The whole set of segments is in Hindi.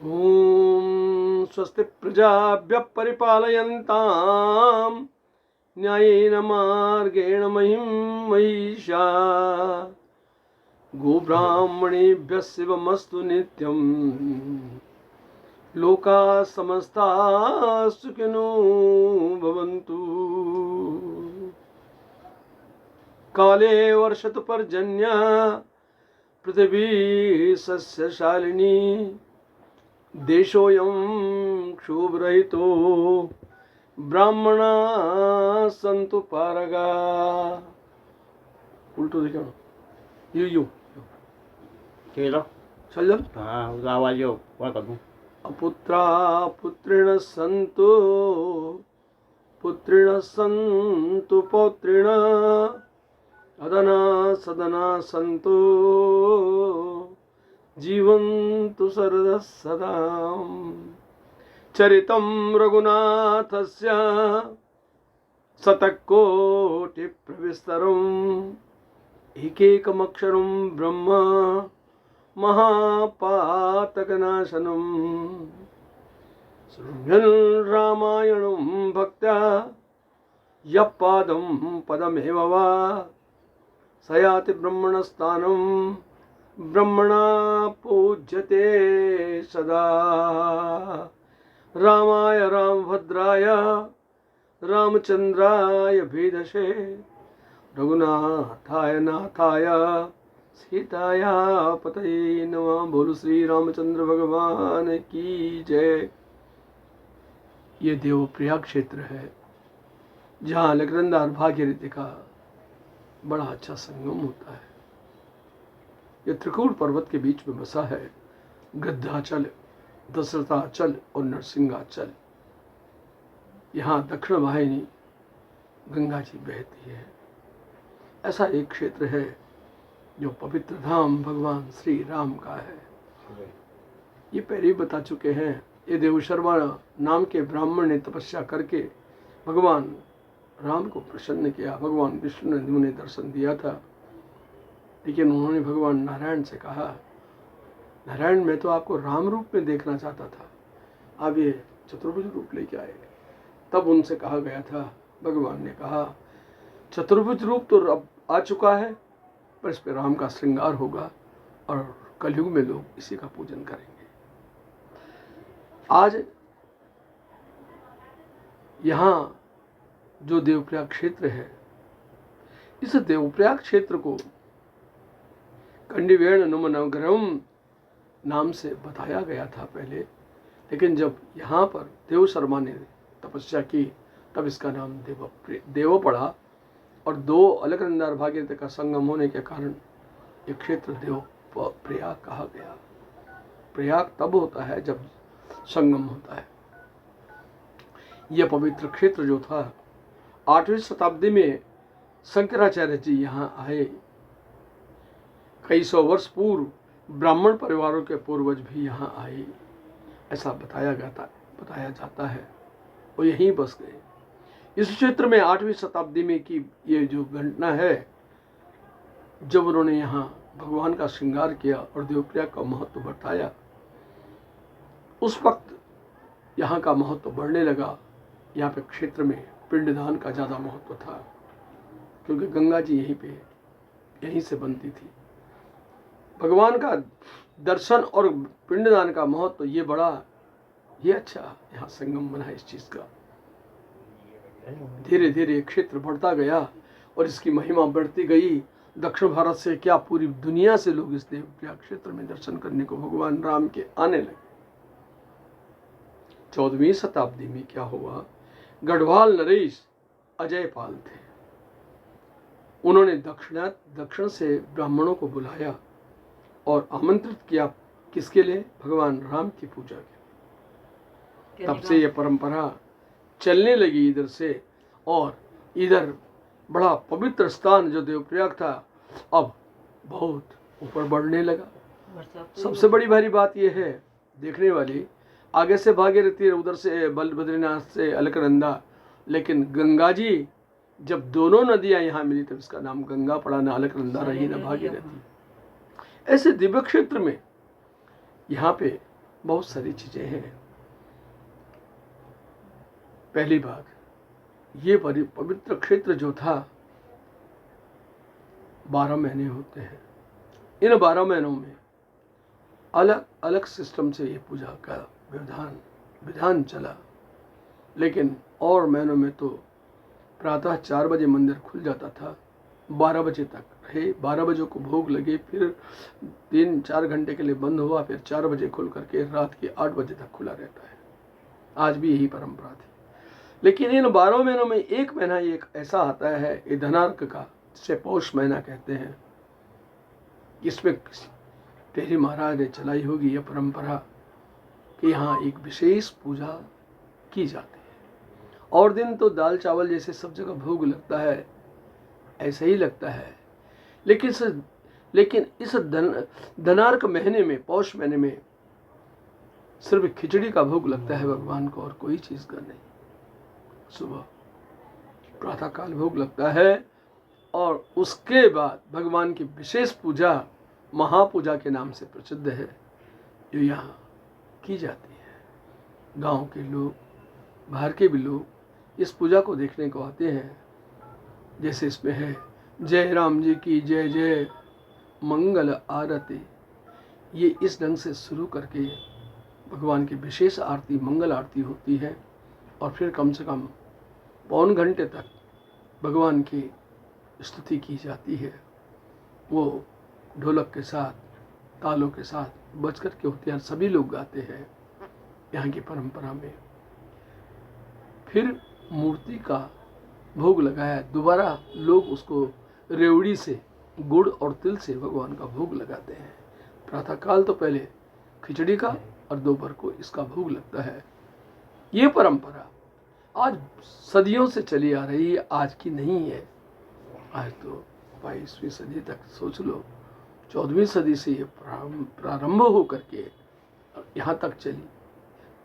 ओम स्वस्ति प्रजाभ्यः परिपालयन्तां न्यायेन मार्गेण महिं महिषा गोब्राह्मणेभ्यः शिवमस्तु नित्यं लोकाः समस्ताः सुखिनो भवन्तु। काले वर्षतु पर्जन्यः पृथिवी सस्यशालिनी देशोऽयं क्षोभरहितो ब्राह्मणा सन्तु पारगा। उल्टो देखो यू चलो चल जा। हाँ आवाज जो वहाँ कर दूँ। अपुत्रा पुत्रिण सन्तु पौत्रिण अदना सदना सन्तु जीवन्तु सर्वदा सदा। चरितं रघुनाथस्य शतकोटिप्रविस्तरम् एकैकमक्षरं ब्रह्म महापातकनाशनम्। शृण्वन् रामायणं भक्त्या यः पादं पदमेव वा स याति ब्रह्मणस्थानं ब्रह्मणा पूज्यते सदा। रामाय रामभद्राय रामचंद्राय भेदसे रघुनाथाय नाथाय सीताया पतये नमः। बोलो श्री रामचंद्र भगवान की जय। ये देवप्रयाग क्षेत्र है जहाँ अलकनंदा और भागीरथी का बड़ा अच्छा संगम होता है। यह त्रिकूट पर्वत के बीच में बसा है। गद्धाचल, दशरथाचल और नरसिंहाचल। यहाँ दक्षिण वाहिनी गंगा जी बहती है। ऐसा एक क्षेत्र है जो पवित्र धाम भगवान श्री राम का है। ये पहले ही बता चुके हैं। ये देवशर्मा नाम के ब्राह्मण ने तपस्या करके भगवान राम को प्रसन्न किया। भगवान विष्णु ने उन्हें दर्शन दिया था, लेकिन उन्होंने भगवान नारायण से कहा, नारायण मैं तो आपको राम रूप में देखना चाहता था, आप ये चतुर्भुज रूप लेके आए। तब उनसे कहा गया था, भगवान ने कहा चतुर्भुज रूप तो अब आ चुका है, पर इस पर राम का श्रृंगार होगा और कलयुग में लोग इसी का पूजन करेंगे। आज यहाँ जो देवप्रयाग क्षेत्र है, इस देवप्रयाग क्षेत्र को कंडिवेण नुमनगरम नाम से बताया गया था पहले, लेकिन जब यहाँ पर देव शर्मा ने तपस्या की तब इसका नाम देव पड़ा और दो अलकनंदा और भागीरथी का संगम होने के कारण ये क्षेत्र देव प्रयाग कहा गया। प्रयाग तब होता है जब संगम होता है। यह पवित्र क्षेत्र जो था 8वीं शताब्दी में शंकराचार्य जी यहाँ आए। कई सौ वर्ष पूर्व ब्राह्मण परिवारों के पूर्वज भी यहाँ आए, ऐसा बताया जाता है। वो यहीं बस गए। इस क्षेत्र में 8वीं शताब्दी में की ये जो घटना है, जब उन्होंने यहाँ भगवान का श्रृंगार किया और देवप्रयाग का महत्व बताया, उस वक्त यहाँ का महत्व बढ़ने लगा। यहाँ पे क्षेत्र में पिंडदान का ज़्यादा महत्व था, क्योंकि गंगा जी यहीं से बनती थी। भगवान का दर्शन और पिंडदान का महत्व ये बड़ा, ये अच्छा यहाँ संगम बना है इस चीज़ का। धीरे धीरे क्षेत्र बढ़ता गया और इसकी महिमा बढ़ती गई। दक्षिण भारत से क्या पूरी दुनिया से लोग इस देवप्रयाग क्षेत्र में दर्शन करने को भगवान राम के आने लगे। 14वीं शताब्दी में क्या हुआ, गढ़वाल नरेश अजयपाल थे। उन्होंने दक्षिण से ब्राह्मणों को बुलाया और आमंत्रित किया। किसके लिए? भगवान राम की पूजा के। तब से यह परंपरा चलने लगी इधर से, और इधर बड़ा पवित्र स्थान जो देवप्रयाग था अब बहुत ऊपर बढ़ने लगा। सबसे बड़ी भारी बात यह है देखने वाली, आगे से भागीरथी, उधर से बद्रीनाथ से अलकनंदा, लेकिन गंगा जी जब दोनों नदियां यहाँ मिली तब इसका नाम गंगा पड़ा। ना अलकनंदा रही ना भागीरथी। ऐसे दिव्य क्षेत्र में यहाँ पे बहुत सारी चीज़ें हैं। पहली बात, ये पवित्र क्षेत्र जो था 12 महीने होते हैं। इन 12 महीनों में अलग अलग सिस्टम से ये पूजा का विधान चला, लेकिन और महीनों में तो प्रातः 4 बजे मंदिर खुल जाता था, 12 बजे तक रहे, 12 बजे को भोग लगे, फिर 3-4 घंटे के लिए बंद हुआ, फिर 4 बजे खुल करके रात के 8 बजे तक खुला रहता है। आज भी यही परंपरा थी। लेकिन इन 12 महीनों में एक महीना एक ऐसा आता है, ये धनार्क का, जिसे पौष महीना कहते हैं। इसमें टेहरी महाराज ने चलाई होगी यह परंपरा कि यहाँ एक विशेष पूजा की जाती है। और दिन तो दाल चावल जैसे सब जगह भोग लगता है, ऐसा ही लगता है। लेकिन इस धनार्क महीने में, पौष महीने में सिर्फ खिचड़ी का भोग लगता है भगवान को, और कोई चीज़ का नहीं। सुबह प्रातः काल भोग लगता है, और उसके बाद भगवान की विशेष पूजा महापूजा के नाम से प्रसिद्ध है, जो यहाँ की जाती है। गांव के लोग, बाहर के भी लोग इस पूजा को देखने को आते हैं। जैसे इसमें है, जय राम जी की जय जय मंगल आरती, ये इस ढंग से शुरू करके भगवान की विशेष आरती, मंगल आरती होती है, और फिर कम से कम पौन घंटे तक भगवान की स्तुति की जाती है। वो ढोलक के साथ, तालों के साथ बजकर के होते हैं, सभी लोग गाते हैं यहाँ की परंपरा में। फिर मूर्ति का भोग लगाया, दोबारा लोग उसको रेवड़ी से, गुड़ और तिल से भगवान का भोग लगाते हैं। प्रातःकाल तो पहले खिचड़ी का और दोपहर को इसका भोग लगता है। ये परंपरा आज सदियों से चली आ रही है, आज की नहीं है। आज तो 22वीं सदी तक सोच लो, 14वीं सदी से ये प्रारंभ हो करके यहाँ तक चली।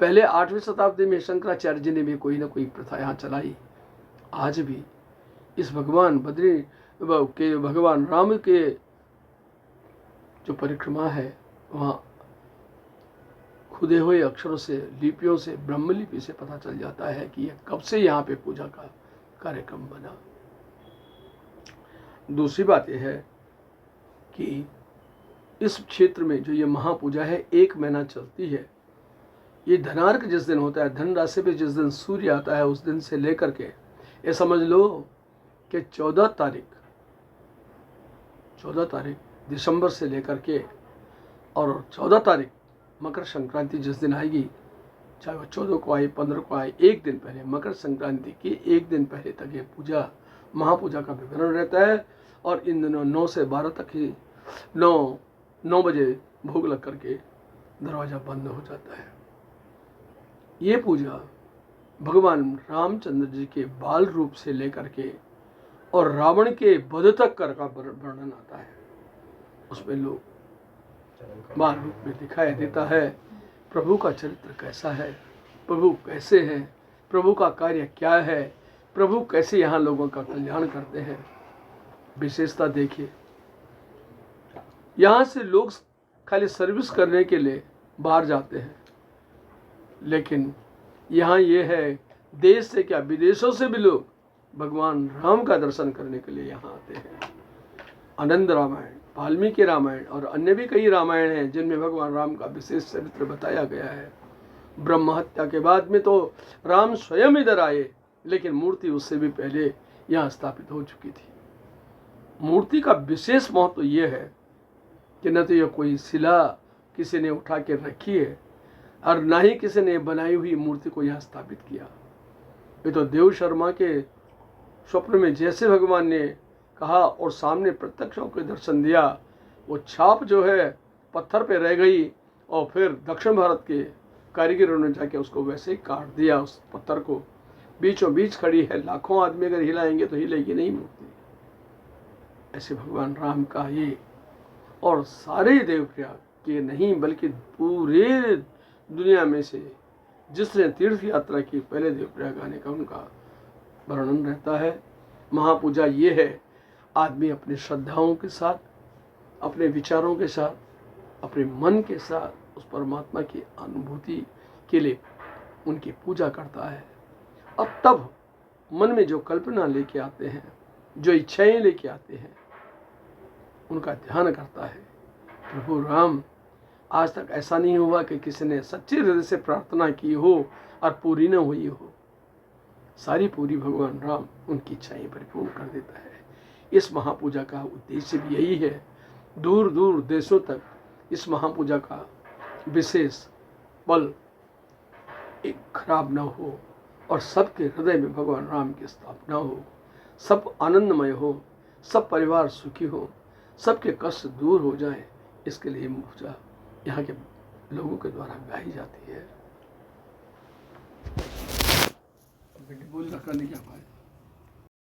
पहले 8वीं शताब्दी में शंकराचार्य जी ने भी कोई ना कोई प्रथा यहाँ चलाई। आज भी इस भगवान भगवान राम के जो परिक्रमा है, वहाँ खुदे हुए अक्षरों से, लिपियों से, ब्रह्मलिपि से पता चल जाता है कि यह कब से यहाँ पे पूजा का कार्यक्रम बना। दूसरी बात यह है कि इस क्षेत्र में जो ये महापूजा है 1 महीना चलती है। ये धनार्क जिस दिन होता है, धन राशि पे जिस दिन सूर्य आता है, उस दिन से लेकर के ये समझ लो कि 14 तारीख दिसंबर से लेकर के, और 14 तारीख मकर संक्रांति जिस दिन आएगी, चाहे वो 14 को आए, 15 को आए, एक दिन पहले, मकर संक्रांति के एक दिन पहले तक ये पूजा, महापूजा का विवरण रहता है। और इन दिनों 9 से 12 तक ही 9 बजे भोग लग करके दरवाज़ा बंद हो जाता है। ये पूजा भगवान रामचंद्र जी के बाल रूप से लेकर के और रावण के वध तक कर का वर्णन आता है। उसमें लोग बाल रूप में दिखाई देता है प्रभु का चरित्र कैसा है, प्रभु कैसे हैं, प्रभु का कार्य क्या है, प्रभु कैसे यहाँ लोगों का कल्याण करते हैं। विशेषता देखिए, यहाँ से लोग खाली सर्विस करने के लिए बाहर जाते हैं, लेकिन यहाँ ये है, देश से क्या विदेशों से भी लोग भगवान राम का दर्शन करने के लिए यहाँ आते हैं। आनंद रामायण, वाल्मीकि रामायण और अन्य भी कई रामायण हैं जिनमें भगवान राम का विशेष चरित्र बताया गया है। ब्रह्म हत्या के बाद में तो राम स्वयं इधर आए, लेकिन मूर्ति उससे भी पहले यहाँ स्थापित हो चुकी थी। मूर्ति का विशेष महत्व ये है कि न तो यह कोई शिला किसी ने उठा के रखी है, और न ही किसी ने बनाई हुई मूर्ति को यहाँ स्थापित किया। ये तो देव शर्मा के स्वप्न में जैसे भगवान ने कहा और सामने प्रत्यक्ष होकर दर्शन दिया, वो छाप जो है पत्थर पे रह गई, और फिर दक्षिण भारत के कारीगरों ने जाके उसको वैसे ही काट दिया। उस पत्थर को बीचों बीच खड़ी है, लाखों आदमी अगर हिलाएंगे तो हिलेगी नहीं मूर्ति। ऐसे भगवान राम का ये, और सारे देवप्रयाग के नहीं बल्कि पूरे दुनिया में से जिसने तीर्थ यात्रा की, पहले देवप्रयाग आने का उनका वर्णन रहता है। महापूजा ये है, आदमी अपनी श्रद्धाओं के साथ, अपने विचारों के साथ, अपने मन के साथ उस परमात्मा की अनुभूति के लिए उनकी पूजा करता है। और तब मन में जो कल्पना लेके आते हैं, जो इच्छाएं लेके आते हैं, उनका ध्यान करता है। प्रभु राम, आज तक ऐसा नहीं हुआ कि किसी ने सच्चे हृदय से प्रार्थना की हो और पूरी न हुई हो। सारी पूरी भगवान राम उनकी इच्छाएं परिपूर्ण कर देता है। इस महापूजा का उद्देश्य भी यही है। दूर दूर देशों तक इस महापूजा का विशेष बल एक खराब न हो और सबके हृदय में भगवान राम की स्थापना हो, सब आनंदमय हो, सब परिवार सुखी हो, सबके कष्ट दूर हो जाए। इसके लिए पूजा यहाँ के लोगों के द्वारा गाई जाती है। बोल रखा नहीं क्या पाए।